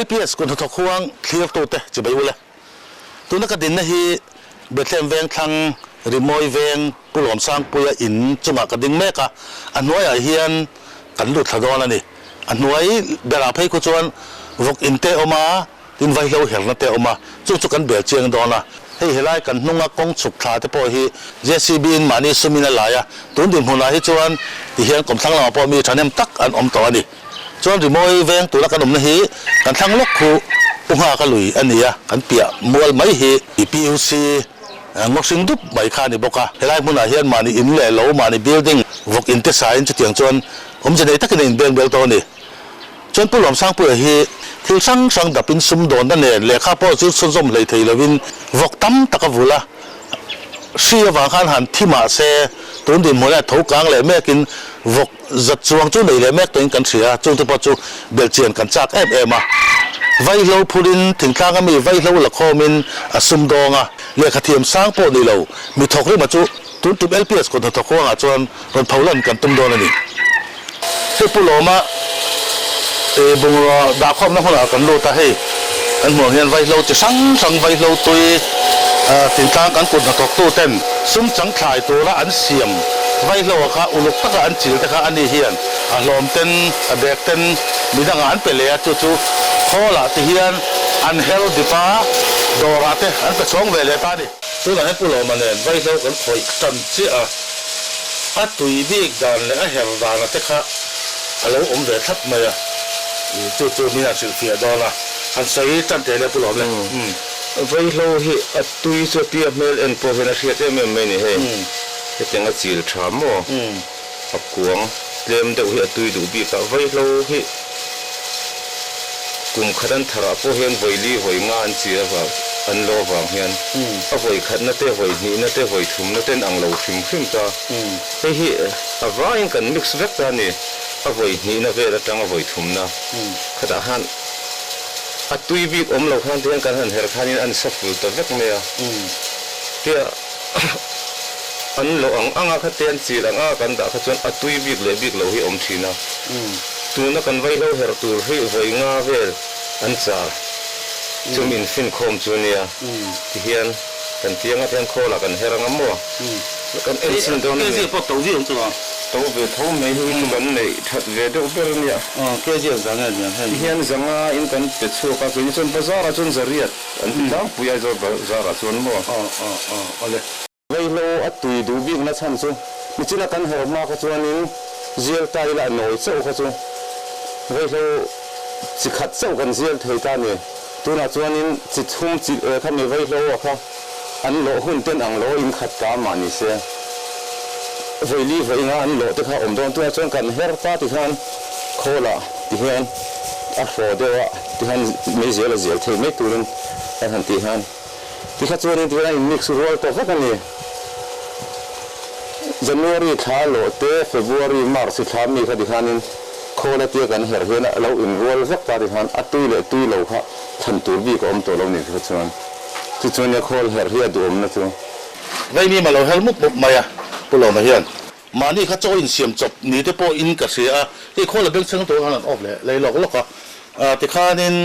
LPS คนทกควงเคลียร์ตัวเตะจะไปอยู่เลยตัวนักดินนะฮีเบทเลมเวงทางริมอยเวงปุหลอมสร้างปุยอินจุมากระดิ่งเมกะอันน้อยเฮียนกันลุดทะดอนนี่อันน้อยเบลาเพย์กุจวนวกอินเตอมาดินไว้เราเห็นนะเตอมาจุกกันเบียเจียงดอนนะให้เฮลัยกันนุ่งกงสุกขาเตปอฮีเจซีบินมานี่สุมินาลายะตุนดินหุ่นลายจวนที่เฮียนกลมทั้งเราพอมีทันเนมตักอันอมตัวนี่จวนริมอยเวงตัวละกันนมนะฮีกันทั้งลูกคูปุหากลุยอันนี้กันเปียมัวไม่ฮีPUCงอกสิงดุบใบขานี่บอกว่าเฮลัยมุนอาเฮียนมานี่อินเล่โลมานี่บิลดิ้งวกอินเตอร์ไซน์จะเตียงจวนผมจะได้ตักกันอินเบลเบลตัวนี่จนปุหลอมสร้างปุยฮีที่สังดับเป็นซุ่มโดนนั่นเนี่ยเลขาพ่อจุดส้มเลยทีละวินวกตั้มตะกบุละเสียวางขันหันที่มาเสตุนดินหมดแล้วถูกกลางเลยแม่กินวกจัดจวงจุเลยเลยแม่ตัวเองกันเสียจุที่พอจุเบลเจียนกันจากมาไว้เราพูดินถึงข้างก็มีไว้เราละคอมินซุ่มดองเลขาเทียมสร้างโปนี่เรามีถกเรื่องมาจุตุนตุบLPSคนถกว่าจวนรถเผาเล่นกันตุ้มโดนนี่ที่ปุโรมาบุงดาคอมนั่งคนละกันโลตาให้อันหัวเงินไว้เราจะสังไว้เราตัวถึงกลางกันกุดถกตู้เต้นซุ้มจังถ่ายตัวละอันเสียมไว้เราค่ะอุลุกตะกันอันจิ๋วตะกันอันนี้เฮียนลมเต้นเด็กเต้นมีดังอันเปลี่ยจู่ๆข้อละที่เฮียนอันเฮลดิฟ้าดอราเต้อันเป็นช่องเวลาตาดิตัวนั้นให้ปุโรมาเนี่ยไว้เรากันคอยจันเสียตุยบีกดันและเฮลดานเต้ค่ะเราเวทัดมาจู่มีอะไรสิเฟียดอละอันใส่จันเตะปุโรเลยไว้เราเฮตุยจะเปียเมลเอ็นโปรเวนัสเฮตเมลไม่นี่เฮจะงั้นสิลชามออับกวงเริ่มเดี๋ยวเฮตุยดูบีกับไว้เราเฮกลุ่มขันทาราโปเฮนไว้ลีไว้งานเสียแบบอันโลบางเฮนเอาไว้ขันนั่นเตะไว้นี่นั่นเตะไว้ทุ่มนั่นเตะอังโลฟิมจ้าเฮ้ยเอาไว้กันมิกซ์เวกตานี่เอาไว้นี่นั่นเวลาจังเอาไว้ทุ่มนะขณะหันตุยบีกเราขันเทียนกันหันเฮร์ขันนี่อันสับฟุลตัวเวกเมียเที่ยอันเราอังขัดเทียนสีอังกันด่าขจรตุยบีกเลยบีกเราให้ทีนะตัวนักกันไว้เราเฮร์ตัวให้ไว้งาเวลอันจ่าจุมินฟินคมจุเนียที่เฮียนกันเทียงกันโคละกันเฮรังมัวกันเอ็นซินตัวนี้พวกตัววิ่งตัวตัวเวทเขาไม่รู้กันเลยทัดเวทเอาไปเนี่ยเกี่ยวกับอะไรเนี่ยที่เฮียนจังอินกันเป็ดชัวกันเป็นจนภาษาจนจะเรียดอันนั้นผู้ใหญ่จะภาษาจนมัวเลยไว้เราตุยดูวิ่งนะท่านซูมิจินักันเฮรมาขจรนี้เจียตายละหน่อยเจ้าขจรไว้เราจิขัดเจ้ากันเจียเทตาเนี่ยตัวนั้นจวนนี้จิตหุ่มจิตข้ามีไว้โลอะครับอันโลหุ่นเต้นอังโลอินขัดกามานิเสียไว้ลีไว้งานโลที่เขาอมโดนตัวจนกันเฮร์ตาที่ท่านโคละที่ท่านอัฟโฟเดวะที่ท่านไม่เสียละเสียเทไม่ตัวนั้นท่านที่ท่านที่เขาจวนนี้ที่ท่านมิกซ์โรลตัวพวกนี้January ท้าโลเต February March ท้ามีเขาที่ท่านโคละเตียกันเฮร์เฮนะเราอินโรลสักตาที่ท่านอัตุยเลยตุยเราค่ะทันตัวบีก็อมตัวเราเนี่ยคือชวนที่ชวนเนี่ยโคลเฮร์เฮียดูอมนะจ๊ะไว้นี่มาเราเฮลมุกบุกมาปุโรมาเฮียนมานี่เขาโจอินเสียมจบนี่ที่โปอินกับเสียที่โคละเบลเชิงตัวขนาดออกเลยหลอกก็ที่ข้านิน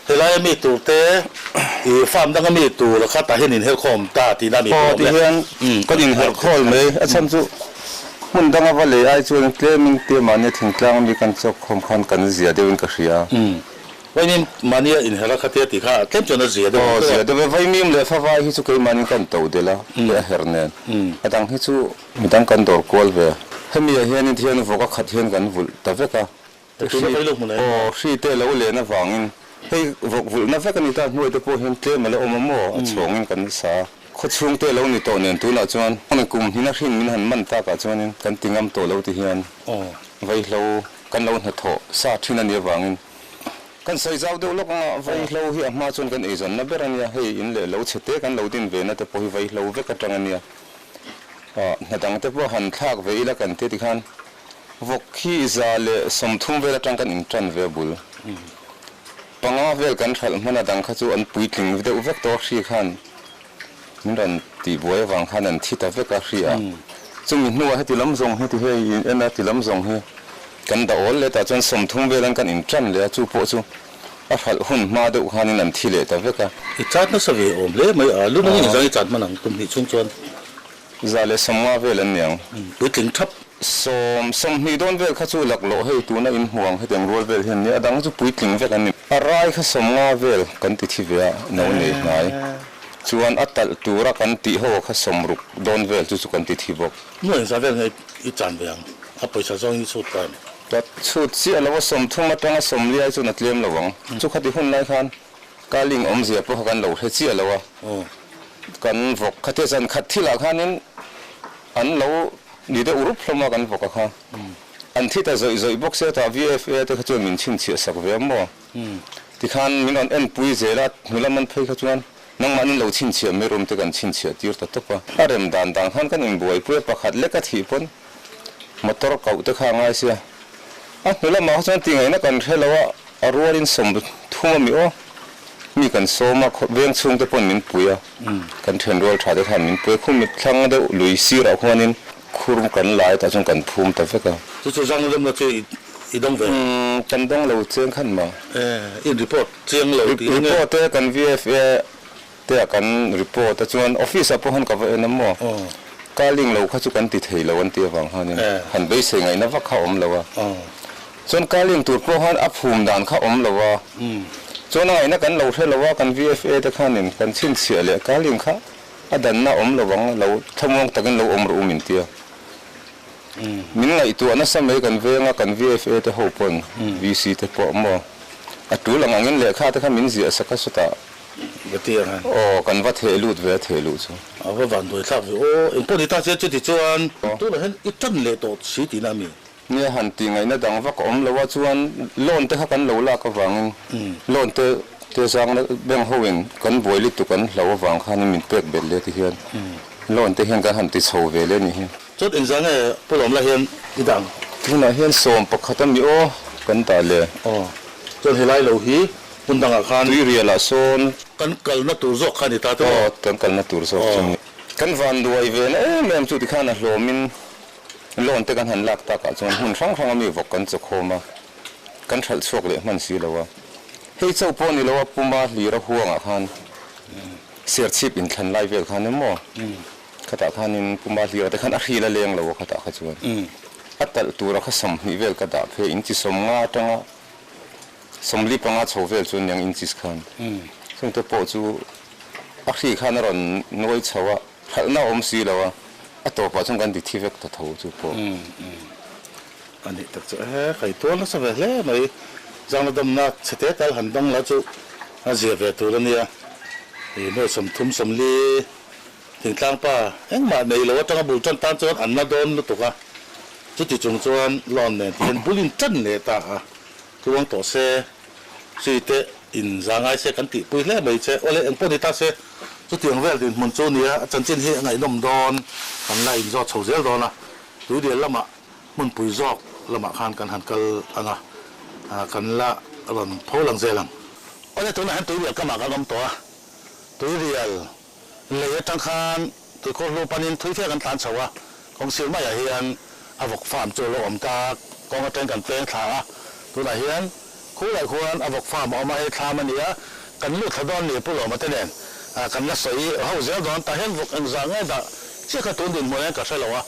เฮลัยมีตัวเตะฟาร์มดังก็มีตัวแล้วข้าตาเห็นอินเฮลคอมตาที่น่ามีพอที่เฮียนก็ยิงเฮลคอมเลยอาจารย์จุมันดังว่าเลยไอ้ชวนเคลมิงเตียมันเนี่ยถึงกลางมีการจบคมคันกันเสียเดียวกันเสียไว้นี่มันเนี่ยอินเฮลัยขัดเตียติข้าเต็มจนเสียด้วยเสียด้วยไว้มีมเลยฟ้าที่สุดคือมันกันโตเดียวละเฮร์เนนอาจารย์ที่สุดมีตั้งกันดอร์กอลเวให้มีเฮียนที่เฮียนพวกขัดเฮียนกันวุ่นแต่เวก้าสีเตลเอาเลยนะฟังให้พวกวุ่นนะเวกันนี่ตาหน่วยตัวพวกเฮียนเตมาแล้วอมโม่ชงกันสาขดช่วงเตลเอานี่โตเนี่ยตัวละจวนคนกลุ่มที่นักเรียนมันหันมันตากจวนกันติงอำโตเราที่เฮียนไว้เรากันเราหัดโถซาที่นั่นเดียวฟังกันใส่เจ้าเดียวลูกไว้เราเฮียมาจนกันเอจนนับเบรันเนี่ยให้อินเลยเราเฉดกันเราดินเวนะแต่พอไว้เราเวกันจังเนี่ยในต่างแต่พอหันทากไว้ละกันเตติขันวกขี้ซาเลสมทุ่มเวลาจังกันอินทรันเวบุลปังอาเวลกันขัดมันดังขจูอันปุยถึงเดี๋ยวเวกตัวขี้ขันมันดันตีบวยวางขันอันที่ตาเวกขี้จึงมีนัวให้ติลำทรงให้ที่ให้เอ็นติลำทรงให้กันดอลเลยแต่จนสมทุ่มเวลากันอินทรันเลยจูโปจู a hal hun ma do khanin an thile ta veka i chat na save om le mai a lu ni zang i chat manang tum ni chung chuan zale samwa vel an yang puitling thap som ni don vel kha chu lak lo hei tu na in huang he teng rol vel hian ni adang chu puitling vek an ni arai kha somwa vel kan ti thi ve no nei ngai chuan atal tura kan ti ho kha somruk don vel chu kan ti thi bok noi sa vel ngai i chan veang a paisa zong i chut kan ta chut chi alawa som thuma tanga som liai chu na tlem lawang chu khati hun lai khan kaling om zia po kan lo he chi alawa kan vok khate chan khat thila khanin an lo ni de urup hloma kan voka kha an thita zoi box se ta VFA te khachu min chin chi sak ve mo ti khan min on en pui zela hulaman phei khachuan nang manin lo chin chi me rom te kan chin chi tir ta topa arem dan dang khan kan in boi pu pakhat le ka thi pon motor kau te kha ngai sia a hula ma chan ti ngai na kan thelawa aruarin som thuma mi o mi kan soma veng chung te pon min puya kan then rol tha de khan min pu khum mi thlang de lui sira khonin khurum kan lai ta chung kan phum ta veka chu zang lem na che i dong ve kan dong lo cheng khan ma in report cheng lo ti report te kan VFA te kan report ta chuan office apo han ka ve na mo kaling lo kha chu kan ti thei lo an ti wang hanin han be se ngai na va kha om lo wa chuan kaling tur po han a phum dan kha om lo wa chuan ngai na kan lo the lo wa kan VFA te khanin kan chin sia le kaling kha adan na om lo wang lo thamong takin lo om ru min tia min ngai tu ana samai kan venga kan VFA te hopon VC te po mo atu lang angin le kha te kha min zia saka suta betia han kan va thelut ve thelu chu a va van doi thak o in poni ta che ti chuan tu la hen i tan le to si ti na mi ne han ti ngai na dang va ko om lo wa chuan lon te kha kan lo la ka wang lon te sang na beng hoin kan boili tu kan lo wang khan min pek bel le ti hian lon te hian ka han ti chho ve le ni hi chut in zang e polom la hen i dang tuna hian som pakhatam mi o kan ta le chon helai lo hi pundanga khan tui riala son kan kal na tur zo khani ta to tan kal na tur so kan van duai ve na mem chu ti khana hlomin lon te kan han lak ta ka chon hun thang thang mi vok kan chakhoma kan thal chok le man si lawa hei chau po ni lawa puma li ra huanga khan ser chip in than lai vel khan mo khata khanin puma li ra te khan a hri la leng lawa khata kha chuan atal tura kha sam hi vel ka da phe in chi som nga tanga somli panga chovel chun yang in chis khan sung te po chu a hri khan ron noi chawa halna om si lawa a to pa chung kan di thivek ta tho chu po ani tak cha khai to na sa ve le mai jang na dam na chete tal han dang la chu a je ve tu la nia e no som thum som li thing tlang pa eng ma nei lo tanga bul chan tan chuan an na don lu to ka chu ti chung chuan lon ne tin bulin chan le ta a kuang to se si te in zangai se kan ti pui le mai che ole en poni ta se chu tiang vel din mun chu nia chan chin hi ngai nom don kan la in zo chho zel don na tu de lama mun pui zok lama khan kan han kal anga kan la ron pholang zelang ole tu na han tu ria ka ma ka gam to tu rial le tang khan tu ko lo panin thui the kan tan chawa kong sil ma ya hian avok farm chu lo om ta kong ateng kan teng tha tu na hian khu lai khuan avok farm oma he tha mania kan lu thadon ni pulo ma te nen kan la soi ho zel don ta hen vok ang zanga da che ka ton din mo ka selawa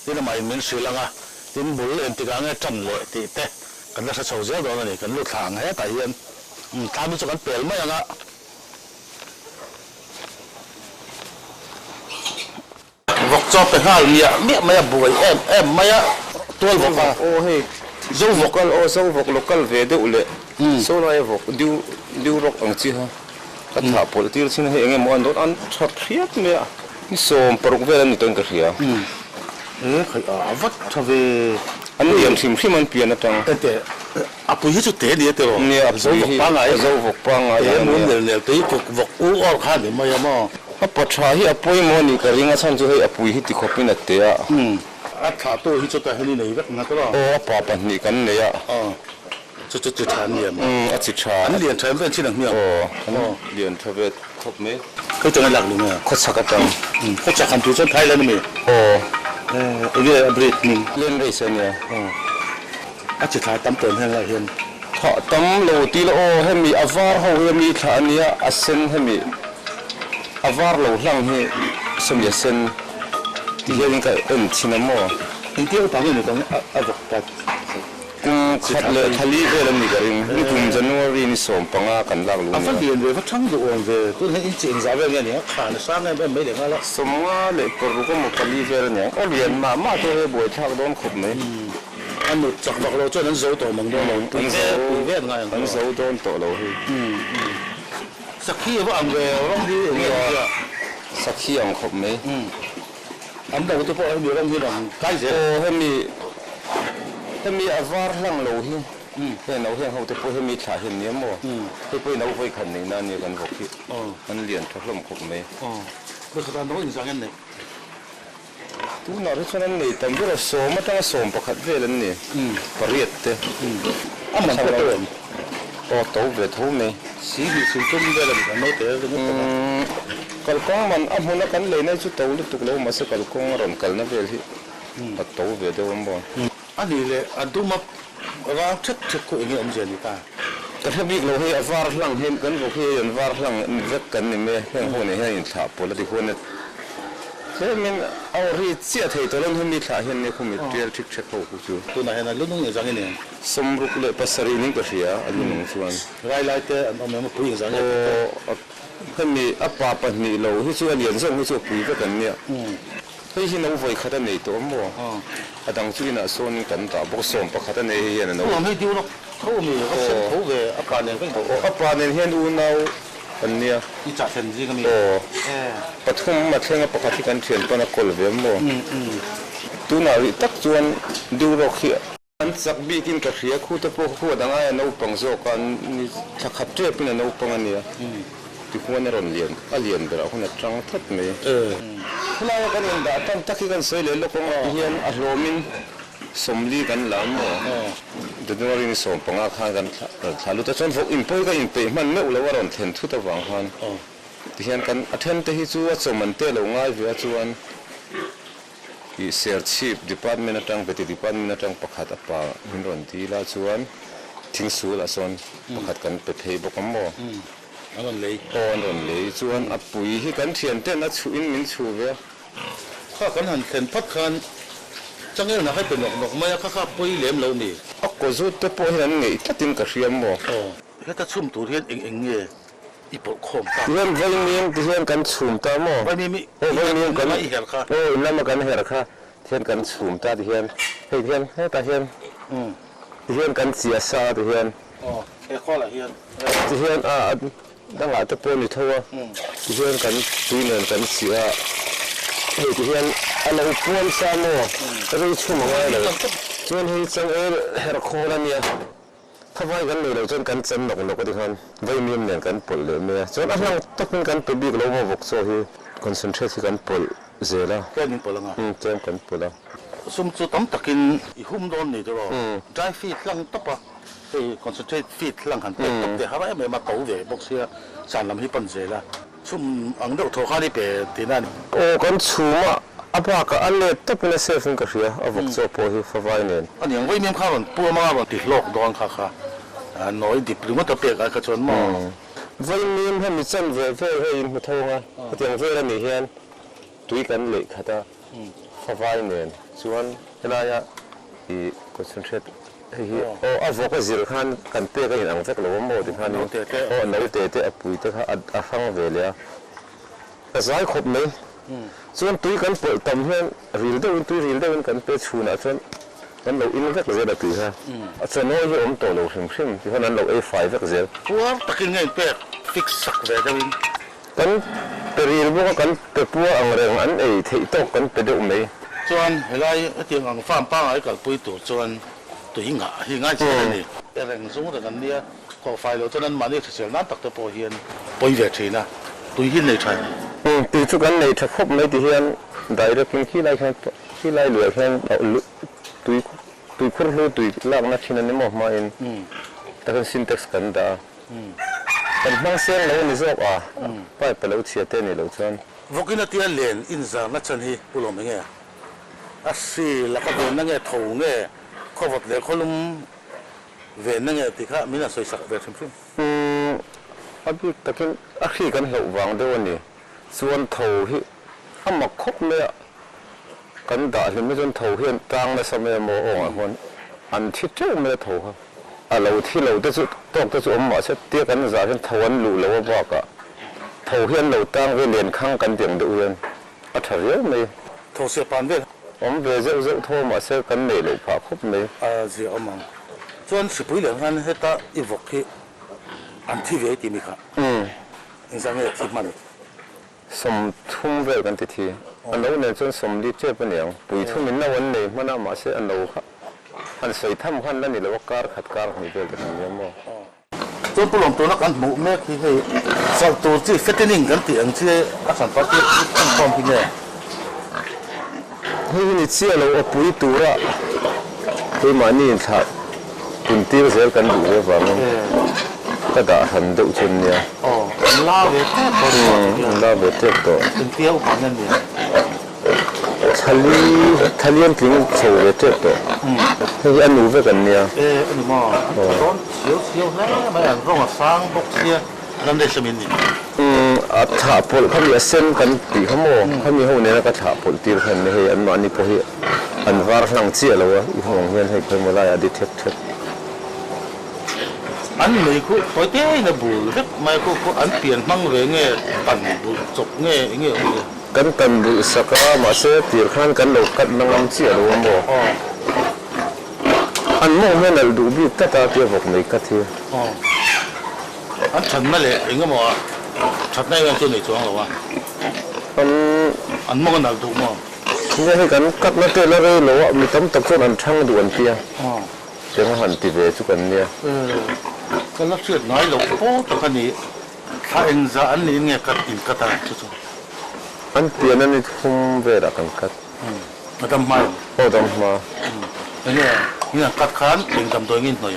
tin mai min silanga tin bul en ti ga nge chan le ti te kan la sa chho zel don ni kan lu thang he ta hian tha mi chu kan pel ma anga vok chop pe hal mi ma buai em ma ya tol vok o hei zo vocal o zo vok local ve de ule so lai vok diu rok ang chi ha ka tha pol tir chin he enge mo an dot an thot khiat me a ni som paruk ve an ton ka khia khai a vat thave an yam thim thim an pian atang te apu hi chu te ni te ro ni a zo vok pa nga e mun le le te vok u or kha ni ma ya mo a patha hi a poi mo ni ka ringa chan chu he apui hi ti khopin a te a a tha to hi chu ta heli nei vek na to ro o pa pa ni kan ne ya chu than ni ma a chi tha an lian than ven chin ang mi o lian thawe khop me ko chang lak lu ma kho chaka tang ko cha kan tu chen thai la ni mi o e ge break ni len rei se ne a chi tha tam ton hen la hian ถอตำโลตีโลให้มีอวาร์เขาให้มีฐานนี้อัศนให้มีอวาร์โลหลังให้สมยเซนที่ยังก็ชินามอ อีกที่ต่างกันอยู่ตรงอะบอกกันขัดเลยทะเลเวลานี้ก็ริงนี่กุมจันวารีนี่สมปังอากันลักลุงฟังเดียนเลยฟังช่างดูอ่อนเลยตัวนี้อินจินซาเวงเนี่ยขาดสร้างเนี่ยไม่ได้แล้วสมว่าเลยปรุก็มันทะเลเวลาเนี่ยก็เรียนมาตัวให้บวยชักโดนขุบไหมอันนู้จักบอกเราจะนั้นโซ่ตัวมึงโดนเราตัวแค่ตัวแค่ไงนั้นโซ่โดนตัวเราสักขี้ว่าอันเวลร้องดีอย่างเงี้ยสักขี้อังขุบไหมอันเดียวตัวพวกเราอยู่ร้องดีหรอใกล้เสียให้มีอวาร์หลังโลหิเห็นเอาเห็นเขาจะพูดให้มีฉาเห็นเนี้ยมั้งให้พูดเอาไปขันนี้นั่นเนี่ยกันบอกที่มันเรียนทักลมขุบไหมเมื่อขนาดน้อยสั่งกันเนี่ยตัวน่าที่ฉะนั้นเนี่ยตำรวจสมมาตั้งสมประคัดเวลันเนี่ยปริยัติอ่ะมันก็ตัวโอ้ตัวเวทหูไหมสีที่สุดจุ่มเวลาแบบนั้นเต๋อเลยกัลกงมันอ่ะมันนักกันเลยนะจุดตัวลุตุกเลวมาสักกัลกงรอนกัลนั่นเวลที่ปัดตัวเวทหูมั้งอันนี้เลยอันดูมาเราชัดคุยอย่างนี้อันเจนี่ตาแต่ถ้าบิ๊กเราให้อวาร์หลังเห็นกันโอเคอันวาร์หลังนี่เวกกันนี่ไหมเห็นคนนี้ให้อินทาปุระที่คนนี้เฮ้ยมันเอารีดเสียเทตัวนั้นให้มีขาเห็นเนี่ยคงมีเรียลทิกเช็คเขาคุจูตัวไหนนั่นลุ้นอย่างจังเนี่ยสมรุกเลยภาษาอีนี่ก็เสียอันนี้หนึ่งส่วนรายเตอร์อันนั้นมันคุยอย่างจังเนี่ยให้มีอัปปาปนี่เราที่ช่วยเรียนส่งที่ช่วยคุยกันเนี่ยเฮ้ยที่น้องไฟขัดในตัวมั้งอาดังช่วยน่ะส่วนกันตาบุกส่งปะขัดในเฮียนน้องไม่ดีหรอกเขามีเขาเส้นเขาเวอัปปาเนี่ยก็อัปปาเนี่ยเฮียนอูน่าอันเนี้ยที่จัดเส้นที่ก็มีปฐมมาเที่ยงปกติกันเขียนปนกอลเวมมั้งตัวน่าริตักจวนดูโรคเขียอันสักบีกินกับเขียคู่ตะโพกคู่ดังไงน้องปังโซกันนี่ชักขัดเจ็บเป็นน้องปังอันเนี้ยที่หัวในรอนเลียนเลียนแต่เราคนจังทัดไหมพลายกันยังด่าตั้งตักกันสวยเลยลูกของเฮียนอารมินสมลีกันหลามเดี๋ยวนี้นี่สมปังอาคารกันถ้ารู้แต่ชนพวกอินไปก็อินไปมันไม่อุลวารอนเทนทุตะวังฮันที่เห็นกันอัธยันที่ชัวสมมันเตลงง่ายเวียชวนที่เซียร์ชีพดีพาร์ตเมนต์ตั้งไปที่ดีพาร์ตเมนต์ตั้งประคัดป่าหินรอนที่ละชวนทิ้งสูละชวนประคัดกันไปเทบกมออันนั้นเลยอันนั้นเลยชวนอปุยที่กันเทียนเต้นนัดชูอินมินชูเวียข้ากันหันเห็นพัดคันจังเงี้ยนะให้เป็นหนกไม่ข้าปุยเหลี่ยมเรานี่ก็สุดแต่พอเห็นไงตัดทิ้งกระเทียมบ่แค่ตัดชุ่มตัวเทียนเองเนี่ยอีปกโคมตาเรื่องไฟมีมที่เห็นกันชุ่มตาหม้อไฟมีกันไม่เห็นค่ะแล้วมากันเห็นค่ะเทียนกันชุ่มตาที่เห็นให้เทียนให้ตาเห็นที่เห็นกันเสียซาที่เห็นแค่ข้อละเห็นที่เห็นดังหลายตะโพนอยู่ทั่วที่เห็นกันตีเนินกันเสียที่เห็นอันนั้นปวนซาโม่รู้ชุ่มอะไรเลยจนให้จังเฮรโคลเนี่ยถ้าไว้กันเลยเราจนกันจำหนกก็ที่ฮันไว้มีเนี่ยกันปลเลยเนี่ยจนอันนั้นต้องเป็นกันตัวบิ๊กเรามาบอกโซ่ที่คอนเซนเทรตกันปลเจล่าแค่นี้ปลละแค่กันปลละสมจุดตั้มตะกินอีหุ่มโดนนี่ตัวใจฟีดลังตับอ่ะไอ้คอนเซนเทรตฟีดลังหันตับเดี๋ยวหาว่าไม่มาตู้เวบอกเสียสารลำที่ปันเจล่าชุ่มอังเดอร์โทข้านี่เปตีนั่นโอ้กันชุ่มอ่ะอาปากอันเล็กตับเป็นเซฟิงกระเชียอาบอกโซ่พอที่ฟ้าไว้เนี่ยอันนี้ไว้เมียมข้าวมันปัวมากมันติดโรคโดนค่ะน้อยดิบหรือว่าตะเปียกอะไรกระชอนหม้อไว้เมียมให้มีเส้นเวฟให้ยินมาท่องอ่ะเตียงเวแล้วนี่เห็นตุยกันเล็กค่ะตาฟ้าไว้เนี่ยส่วนเวลาอ่ะอีคอนเซนเทรตเฮ้ยโอ้อาบอกว่าสิรขันกันเตะก็ยังอังเฟกหรือว่าโมดิฮันนี่โอ้น้อยเตะปุยเตะค่ะฟังเวลีอ่ะแต่สายครบไหมส่วนตุยกันเปิดต่ำเพื่อนรีลเดอร์ตุยรีลเดอร์กันเปิดชูนะส่วนนั้นเราอินเฟกเลยได้ตุยฮะส่วนน้อยที่อมโตเราชิมที่เพราะนั้นเราA5เฟกเซลว้าวตะกินไงเปิดฟิกสักเลยกันกันเปรียบว่ากันเปิดปัวอังเริงอันไอที่ตกกันเปิดอุ้มไหมส่วนเวลาเตียงอังฟ้าป้าไอ้กับปุยตัวส่วนตัวหิงง่ายเช่นนี้แต่แรงสูงแต่กันเนี่ยขอไฟเราตอนนั้นมาเนี่ยเสียนั้นตักตะโพเฮียนปุยเวทีนะตุยหินในไทยตีทุกันในถ้าครบไม่ตีเฮียนได้เรื่องขี้ไล่แค่ขี้ไล่เหลือแค่เอาตุยครุตุยลากนักชินันนี่มองมาเองแต่เป็นซินเท็กซ์กันด่าแต่บางเสียงเราไม่ชอบไปเราเชียร์เต้นนี่เราชอบวกินาที่เล่นอินซานัชนีอุลมเงี้ยอาศัยแล้วก็โดนนั่งเงี้ยถูเงี้ยเขาบอกเลยเขาลุ่ม về năng nghề thì khác mình là soi sạc về xem phim abu takin akhi kan hậu vàng đâu nè xuân thầu hi mà khóc mẹ kan đã thì mới xuân thầu hiện trang là sao mẹ mồ ổng hôn ăn thịt chứ mẹ thầu ha lâu thì lâu tới chỗ mà sẽ tiếc kan giả hiện thầu ăn lù lâu bao cả thầu hiện lâu trang về liền khang kan tiếng đủ hiện thật rất mày thầu xe pan về ông về dễ thôi mà sẽ kan này lâu phá khóc mày gì ông mang chuan sự bùi lượng han hết ta y vọc khi ăn thi về thì mình khác anh sang nghe thì mình sum thum về kan thì anh lâu nên chuan sum đi chơi bên nhau bùi thum mình nào anh này mà nào mà sẽ anh lâu khác anh soi thăm khăn là này lâu car khát car này về được nhiều mà chuan bùi lượng tôi nó ăn mũ mẹ thì hay sau tôi chỉ fattening kan thì anh chỉ các sản phẩm thì không thì nghe hey ni chia lâu bùi tu ra cái mà ni thậtคุณตีเสียกันดูเลยว่ามันก็ด่าหันดุจนเนี่ยลาเวทตัวลาเวทตัวคุณเตี้ยวของนั่นเนี่ยทะเลถึงโชว์เวทตัวให้อันนู้นกันเนี่ยอันนี้มั้งตอนเสียวแล้วไม่อย่างร้องฟังบกเสียนั่นได้สมินนี่ถาปลเขามีเส้นกันตีเขาโม่เขามีห้องนี้แล้วก็ถาปลตีกันให้อันมันนี่พอให้อันวาร์หลังเสียแล้ววะอีห้องเงินให้เพิ่มมาได้อดีตเท็จอันนี้คือตัวเต้นะบุลเล็กไม่คืออันเปลี่ยนมั่งเลยเงี้ยตันบุจบเงี้ยกันตันบุสักมาเสียตีขันกันหลอกกันนั่งเสียแล้ววะโม่อันโม่เมื่อนั้นดูบีตาเตียบอกไม่กัดทีอันฉันนั่นแหละเองก็บอกฉันได้กันตัวไหนจ้วงหรอวะอันโม่กันหนักถูกมั้งเนี่ยให้กันกัดมาเตะแล้วเลยหรอวะมีตั้มตะโกนอันช่างด่วนเตียเจ้าหันตีเวชุกันเนี่ยก็ลักเสียน้อยหลงโป๊ะตัวนี้ถ้าเองจะอันนี้เนี่ยกัดอินกัดอะไรทุกอันเตียนั่นนี่ทุ่มเวลากันกัดมาทำไมโอ้ทำมาเนี่ยกัดขานเองทำตัวงี้หน่อย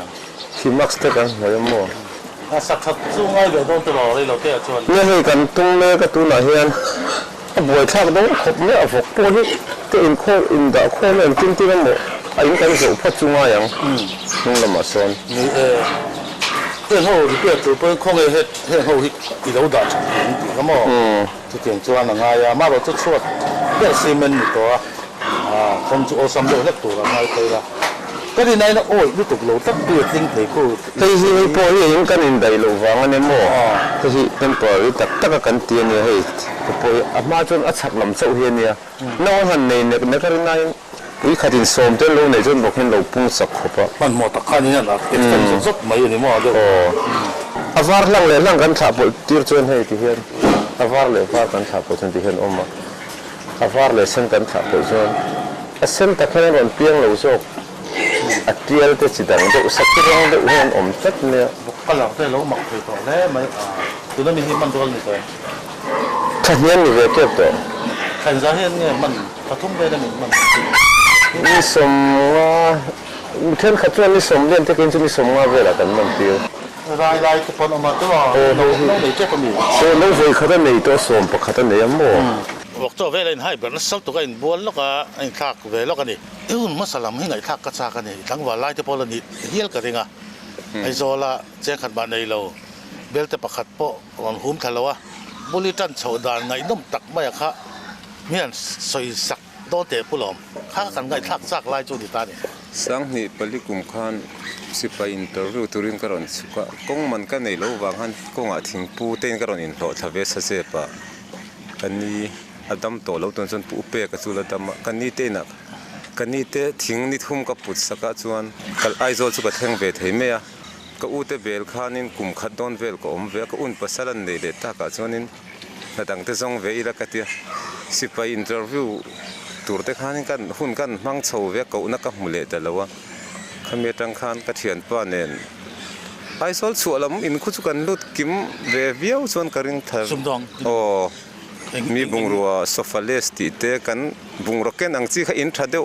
ที่มักสเตกันหน่อยมั้งสักทัดสู้ง่ายเดี๋ยวโดนตลอดเลยเราเตะชวนเนี่ยให้กันตุ้งเล่ก็ตุ้งหน่อยเฮียนบวยทักต้องขบเนี่ยฝกปูนี่เตอินโคอินดาโคเนี่ยจริงๆกันหมดไอ้กันสูบพัดจุงอ่ะยังนุ่งละมาซ้อนนี่เพื่อนเขาที่เพื่อนตัวเพื่อนคงเฮ็ดเขาที่เราดัดก็มั่งที่เก่งจวนง่ายมาเราจะชดเพื่อนซีเมนต์ตัวคงจะเอาสำเร็จเล็กตัวง่ายเลยละก็ดีในนะโอ้ยรู้ตุกโลตักเปลือกทิ้งไปกูที่พอที่ยังกันอินได้โลฟังอันนี้มั่งที่เป็นปล่อยตักกันเตียเนี่ยให้พออามาจนอัดฉับลำเสาเฮียเนี่ยน้องหันเนี่ยนักเรียนนายวิขัดินสมจนโลในจนบอกเห็นเราปุ่งสักขบมันหมดตะขันนี่นะเอ็นเซนสุดไม่อยู่ในหม้อเดียวอาวาร์ลังเลยลังกันฉับตีร์จนให้ที่เห็นอาวาร์เลยฟาร์กันฉับจนที่เห็นอมมาอาวาร์เลยเส้นกันฉับจนเส้นตะแคงรอนเปียงเราโชกอัดเตียร์เตจิดังเด็กสักที่เราเด็กเห็นอมตัดเนี่ยก็หลังได้เราหมักไปต่อแล้วไม่ตัวนั้นมีที่มันตัวนึงเลยขันยันมีเวทีตัวขันจะเห็นเนี่ยมันกระทุ่มได้แล้วมันนี่สมว่าเท่าขัดตัวนี่สมเรียนที่กินจะมีสมว่าเวลากันมันเดียวรายจะพอออกมาตลอดเราไม่เจ็บก็มีเราเคยขัดในตัวสมปกขัดในยังมั่วบอกเจ้าเวลาให้แบบนั้นสักตัวกันบัวแล้วก็ไอ้ทักเวลแล้วกันนี่มันสลัมให้ไงทักกระชากันนี่ทั้งว่าลายจะพอละนิดเฮียกันเองอ่ะไอ้โซล่าแจ้งขัดบ้านในเราเบลจะประคัดโปวันหุ่มทะเลวะบริจันชาวดานไงนุ่มตักไม่อะค่ะเมียนใส่สักโดนเตะผู้หลอมข้ากันไงทักซักลายจูดิตานี่สังนี่ปลิกุมขันสิไปอินเตอร์วิวตุรินกรอนสุกะกงมันกันในโลกวางหันกงอาทิ้งปูเต้นกรอนอินโตทเวสเซปะกันนี้อดัมโตเราตอนจนปูเปกสุลดัมกันนี้เต้นักกันนี้เตะทิ้งนิทุ่มกับปุตสกัดจวนกัลไอโซสุกะแทงเวทเฮียก็อุตเบลขานินกุมขัดโดนเวลก็อมเวก็อุ่นปัสสลันเดเดตากะจวนินแต่ตั้งแต่ส่งเวอีละกัดเดียสิไปอินเตอร์วิวตัวเด็กขานินกันหุ่นกันมังโชว์เวก็อุนักกับมุเลแต่ละวะขมีตังขานกระเทียนป้าเนนไอโซลชัวลำอินคุจุกันลุดกิมเวเวียวชวนกระริงทับโอ้มีบุงรัวโซฟาเลสติเตกันบุงรักเกนอังจีเขาอินทัดเดียว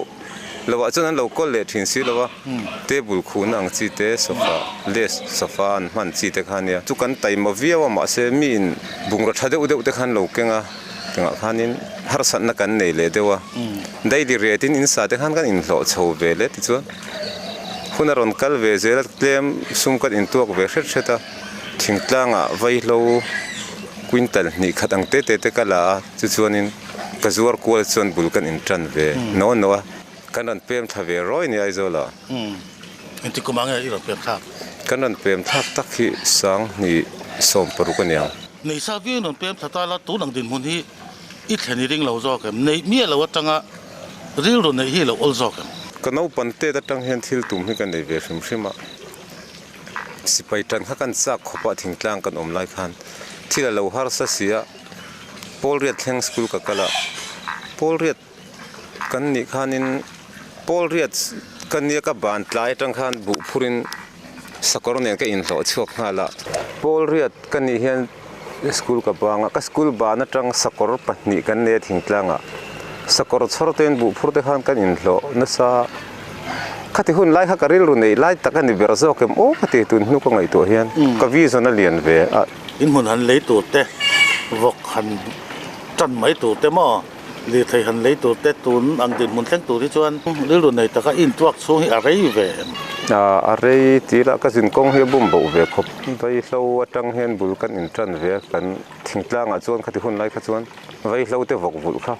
เราว่าจนนั้นเราก็เลทหินสิเราว่าเตบุลคูนังจีเตโซฟาเลสโซฟามันจีเตขันเนี่ยทุกันไตมาเวียวมาเซมีนบุงรักทัดเดียวเดียวเตขันเราเก่งอ่ะเก่งขันนินฮาร์สันนักกันเนยเลยเดียวได้ดีเรตินอินซาเตขันกันอินโลโชว์เวเลติจวนห kuna ron kal ve zelat klem sum kat in tuak ve hret hreta thingtlanga vai lo quintal ni khatang te te kala chu chuanin kazuar kual chuan bulkan in tran ve no no kanan pem thave roi ni aizola inti kumanga i ro pem thak kanan pem thak tak hi sang ni som paru kan yang nei sa vi non pem thata la tu nang din mun hi i theni ring lo zo kem nei mi lo atanga ril ro nei hi lo ol zo kem kanau pante ta tang hen thil tum hi kan nei ve hrim hrima sipai tan hakan chak khopa thingtlang kan om lai khan thila lo har sa sia polriat thleng school ka kala polriat kan ni khanin polriat kan ni ka ban tlai tang khan bu phurin sakor ne ka in lo chok hala polriat kan ni hian school ka banga ka school bana tang sakor pahni kan ne thingtlanga sakor chhorten bu phurde khan kan in lo na sa khati hun lai kha karil ru nei lai takani berzo kem o khati tun nu ko ngai to hian ka vision a lian ve a in mun han lei tu te vok han tan mai tu te mo li thei han lei tu te tun ang din mun thleng tu ri chuan ril ro nei taka in tuak chu hi a rei ve a rei tila ka sin kong he bum bo ve khop vai hlo atang hen bul kan in tran ve kan thingtlang a chuan khati hun lai kha chuan vai hlo te vok bul kha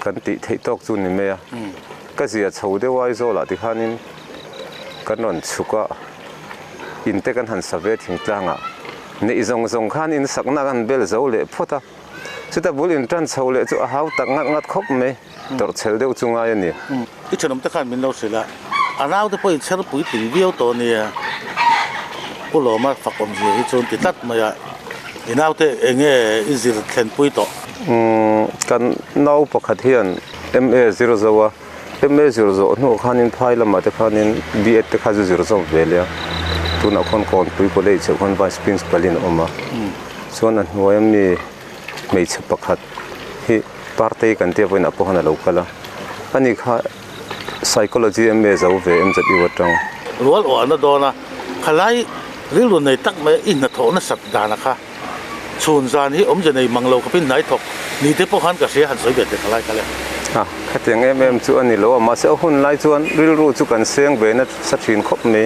kan ti thei tok chu ni me a ka zia chhode wai zo la ti khanin kanon chuka inte kan han save thingtlanga ne izong zong khan in sakna kan bel zo le phota chuta bul in tran chhole chu a hau tak ngat khop me tor chhel deu chunga ya ni i thanom te khan min lo sila anau te poi chher pui ting viau to ni pulo ma fakom ji hi chon ti tat ma ya inau te enge izir thlen pui to kan nau pakhat hian MA00 MA00 no khanin phaila ma te khanin B8 te khazu 00 velia tuna khon kon pui ko le che khon vice principal in oma chuan an hnuai mi mei che pakhat hi party kan te poina po hana lokala ani kha psychology MA zo ve MZ i watang rual o na do na khalai ril ro nei tak me in na tho na sat da na kha chun zan hi om je nei manglo ka pin nai thok ni te po han ka se han soi be te khalai kale khateng em chu ani lo ma se hun lai chuan ril ru chu kan seng ve na sa thin khop me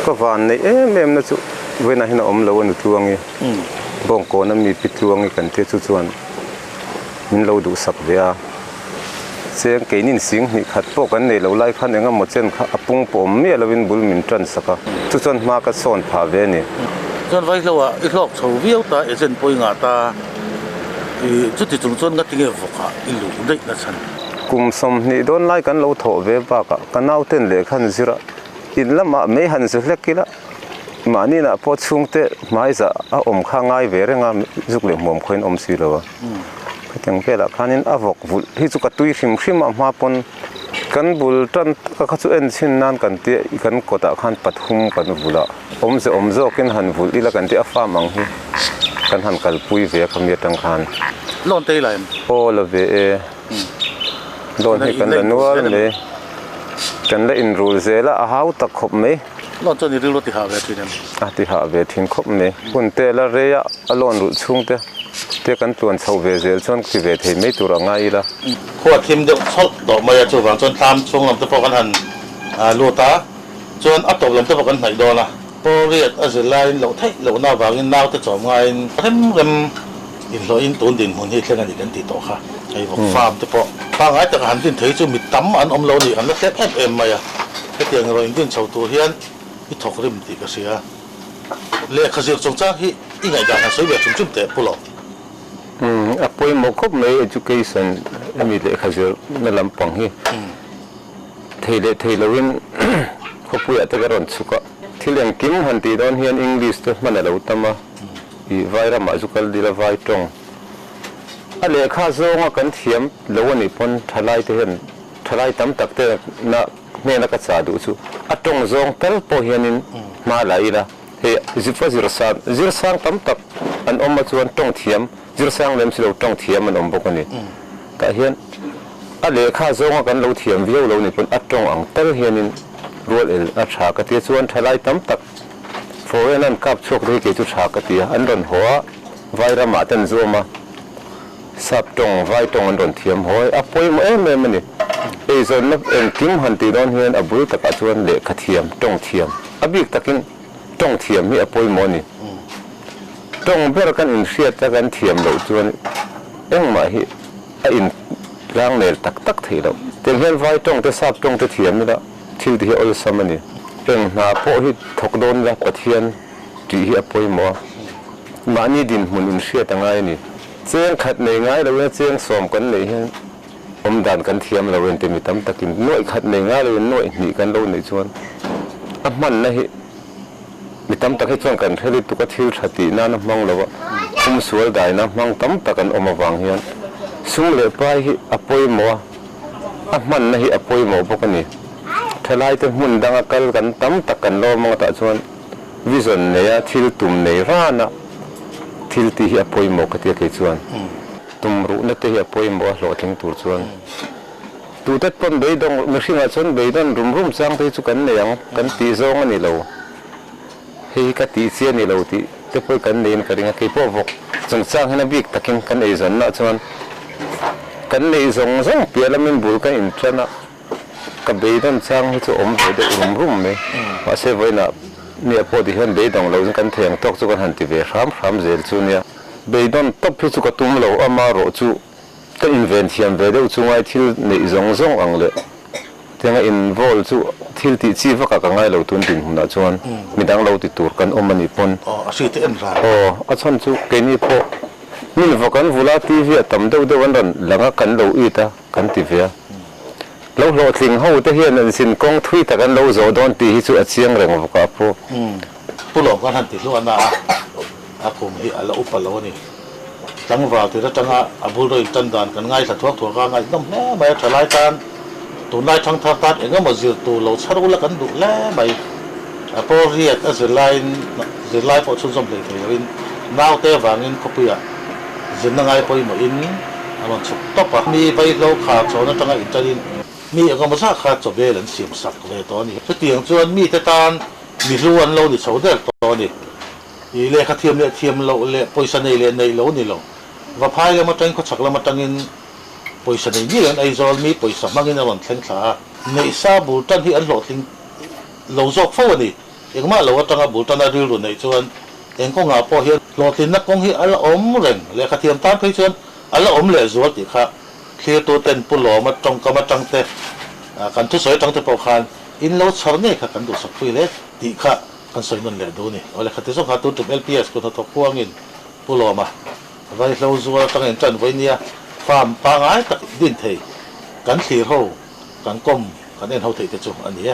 ka van nei em na chu ve na hina om lo an tuangi bong ko na mi pituangi kan te chu chuan min lo du sak ve a seng ke nin sing ni khat po kan nei lo lai khan enga mo chen kha apung pom me lovin bul min tran saka chu chuan ma ka son pha ve ni chuan vai lo a i lok chho viau ta e chen poi nga ta chu ti chung chon nga tinge voka i lu dei na chan kum som ni don lai kan lo tho ve ba ka kanau ten le khan zira in lama me han zu hlekila mani na po chungte mai za a om kha ngai ve renga zukle mom khoin om si lo kateng pela khanin avok vul hi chu ka tui hrim hrim a ma pon kan bul tan ka kha chu en chin nan kan te kan kota khan pathum kan vula om zo kin han vul ila kan te a fa mang hi kan han kal pui ve khamia tang khan lon te lai o la ve lon hi kan la nual me kan la in rul zela a hau tak khop me lon chon ni ril ro ti ha ve thinem ti ha ve thin khop me hun te la reya alon ru chung te kan tuan chho ve zel chon ki ve thei me tur anga ila khwa thim de chol do ma ya chu wang chon tham chung lam te po kan han lu ta chon a top lam te po kan nai do la po riat a ze lain lo thai lo na wangin naw te chom ngai rem in lo in tun din hun hi thlen ani kan ti to kha ai vok farm te po pa ngai ta han tin thei chu mi tam an om lo ni an la tlep em ma ya ke tiang ro in tin chho tu hian i thok rim ti ka sia le khazir chong cha hi i ngai da na soi be chum chum te pulo apoi mo khop me education mi le khazir na lampang hi thei lawin khopu ya te garon chuka thileng kim han ti don hian english te man lo tama i vaira ma zukal dila vai tong ale kha zonga kan thiam lawani pon thalai te hen thalai tam tak te na me na ka cha du chu atong zong tel po hianin ma laila he zifa zirsang tam tak an omma chuan tong thiam zirsang lem silo tong thiam an om bokani ta hian ale kha zonga kan lo thiam viau lo ni pon atong ang tel hianin rol el a tha ka ti chuan thalai tam tak foreign an kap chok ri ke chu tha ka ti an ron hoa vaira ma tan zoma sap tong vai tong an ron thiam hoi apoi mo em ni ei zon na en kim han ti don hian abul taka chuan le khathiam tong thiam abik takin tong thiam hi apoi moni tong ber kan in hriat ta kan thiam lo chuan engma hi a in rang ner tak tak theilo tel hian vai tong te sap tong te thiam na thil ti hi ol samani eng na po hi thokdon la pathian ti hi apoi mo mani din mun in hriat angai ni cheng khat nei ngai lo cheng som kan nei hian dan kan thiam lo ren te mi tam takin noi khat nei nga lo noi ni kan lo nei chuan a man na hi mi tam tak hi chuan kan theli tu ka thil thati na na mang lo sual dai na mang tam takan omawang hian sung le pai hi apoi mo a man na hi apoi mo bokani thelai te mun danga kal kan tam takan lo mang ta chuan vision ne ya thil tum nei rana thil ti hi apoi mo ka ti ke chuan tum ru na te hi apoi mo lo thing tur chuan tu tat pon bei dong machine chon bei don rum sang te chu kan neyang kan ti zong ani lo hei ka ti sia ni lo ti te poi kan nen ka ringa ke po vok chung chang hena bik takin kan ei zon na chuan kan nei zong zong pialamin bul ka in chana ka bei don chang hi chu om ve de rum me pa se voina ni apo di hen bei dong lo kan theng tok chu kan han ti ve ram zel chu nia bei don top hi chu ka tum lo ama ro chu ka invention ve de chu ngai thil nei zong ang le tenga involve chu thil ti chi vaka ka ngai lo tun tin huna chuan midang lo ti tur kan omani pon asi te en ra a chon chu ke ni po min vokan vula tv tam deuh deuh an ran langa kan lo ita kan ti ve lo thling ho te hian an sin kong thui ta kan lo zo don ti hi chu a chiang reng voka po pulom kan han ti lu ana a kum hi ala upalo ni tang vào thì nó chẳng abul rồi chân đàn cần ngay là thuốc ra ngay nó mày trở lại tan tụ lại thằng thằng tan em mà dừa tụ lâu sau đó là cần đủ lẽ mày po riết dừa lại po chung lấy thì in nào te vàng in copy à dừa nó ngay po mà in mà chụp top à mi bay lâu khá cho nó chẳng in chân in mi em mà sao khá cho về lần xiêm sặc về đó nè cái tiếng chuan mi te tan mi luôn lâu thì xấu được đó nè thì lệ khát thiêm lâu lệ poison này lâu nè lâu và phai là một tranh có chắc là một tranh in poison này như là ai rồi mi poison mang in là một tranh khá này sa bù tranh thì ăn lột thì lâu dọc phô này em mà lâu tranh bù tranh là riêu rồi này cho anh em có ngã po hiện lột thì nó cũng hiện ăn là ốm rèn lệ khát thiêm tan thấy chưa ăn là ốm lệ ruột thì khác khi tôi tên bù lò mà trong cái mà trăng tê cần thuốc sỏi trăng tê bao khan in lâu sau này khác cần đủ sạch phi lệ thì khác kan soi non le do ni ole khate so khatu tum lps ko tho puang in pulo ma vai lo zuwa tang en chan vai nia farm pa ngai tak din thei kan thlir ho kan kom kan en ho thei te chu ani